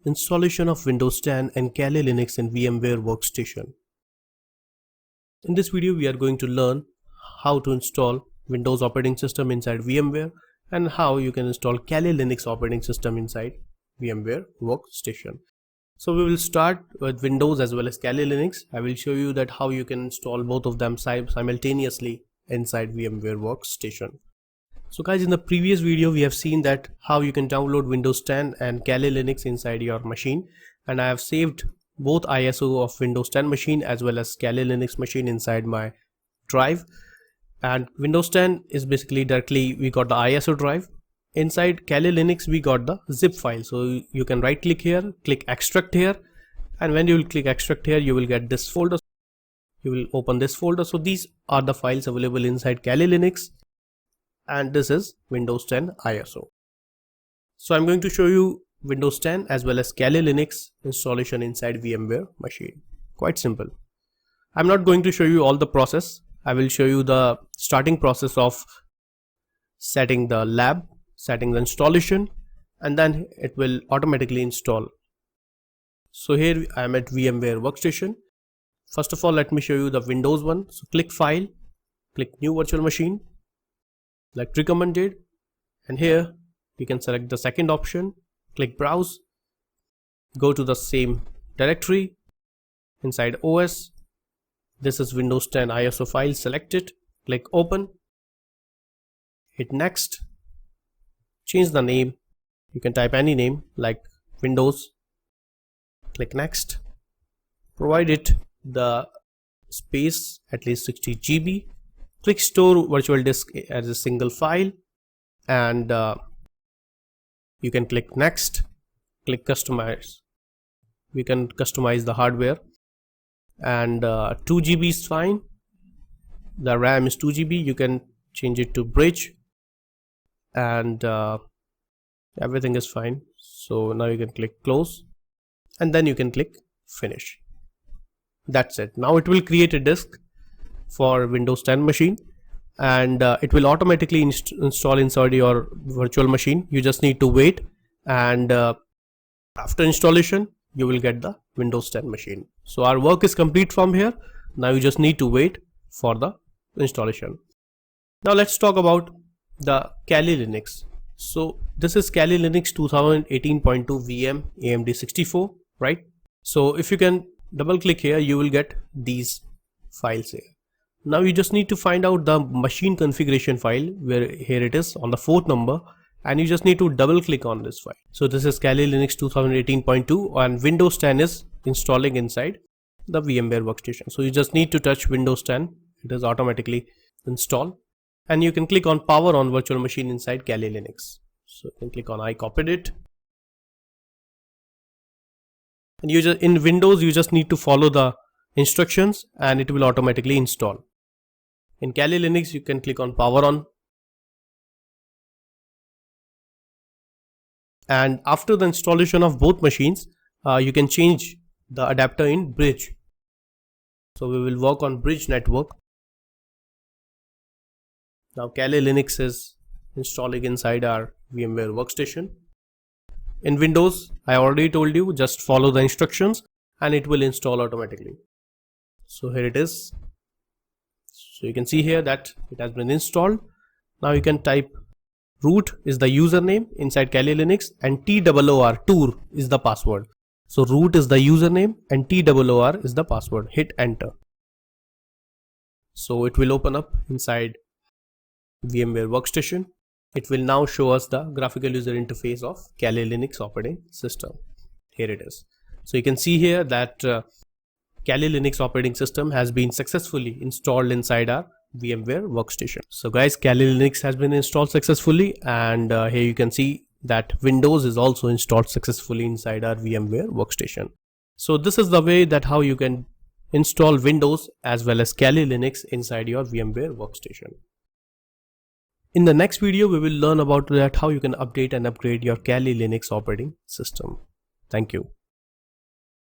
installation of Windows 10 and Kali Linux in VMware Workstation. In this video we are going to learn how to install Windows operating system inside VMware and how you can install Kali Linux operating system inside VMware Workstation. So we will start with Windows as well as Kali Linux. I will show you that how you can install both of them simultaneously inside VMware Workstation. So guys, in the previous video we have seen that how you can download Windows 10 and Kali Linux inside your machine, and I have saved both ISO of Windows 10 machine as well as Kali Linux machine inside my drive. And Windows 10 is basically directly we got the ISO drive. Inside Kali Linux we got the zip file, so you can right click here, click extract here, and when you will click extract here you will get this folder. You will open this folder. So these are the files available inside Kali Linux, and this is Windows 10 ISO. So I'm going to show you Windows 10 as well as Kali Linux installation inside VMware machine. Quite simple. I'm not going to show you all the process. I will show you the starting process of setting the lab, setting the installation, and then it will automatically install. So here I am at VMware Workstation. First of all, let me show you the Windows one. So click File, click New Virtual Machine, like recommended, and here you can select the second option, click Browse, go to the same directory inside OS. This is Windows 10 ISO file, select it, click Open, hit Next, change the name, you can type any name like Windows, click Next, provide it the space at least 60 GB, click Store Virtual Disk as a single file, and you can click Next, click Customize. We can customize the hardware, and 2 GB is fine. The RAM is 2 GB. You can change it to Bridge, and everything is fine. So now you can click Close, and then you can click Finish. That's it. Now it will create a disk for Windows 10 machine, and it will automatically install inside your virtual machine. You just need to wait, and after installation you will get the Windows 10 machine. So our work is complete from here. Now you just need to wait for the installation. Now let's talk about the Kali Linux. So this is Kali Linux 2018.2 VM AMD 64, right? So if you can double click here, you will get these files here. Now you just need to find out the machine configuration file, where here it is on the 4th number, and you just need to double click on this file. So this is Kali Linux 2018.2 and Windows 10 is installing inside the VMware Workstation. So you just need to touch Windows 10, it is automatically installed, and you can click on power on virtual machine inside Kali Linux. So you can click on I copied it, and you just in Windows you just need to follow the instructions and it will automatically install. In Kali Linux you can click on power on, and after the installation of both machines you can change the adapter in Bridge. So we will work on Bridge network. Now Kali Linux is installing inside our VMware Workstation. In Windows, I already told you, just follow the instructions and it will install automatically. So here it is. So you can see here that it has been installed. Now you can type root is the username inside Kali Linux, and TOOR tour is the password. So root is the username and TOOR is the password. Hit enter. So it will open up inside VMware Workstation. It will now show us the graphical user interface of Kali Linux operating system. Here it is. So you can see here that Kali Linux operating system has been successfully installed inside our VMware Workstation. So guys, Kali Linux has been installed successfully, and here you can see that Windows is also installed successfully inside our VMware Workstation. So this is the way that how you can install Windows as well as Kali Linux inside your VMware Workstation. In the next video, we will learn about that how you can update and upgrade your Kali Linux operating system. Thank you.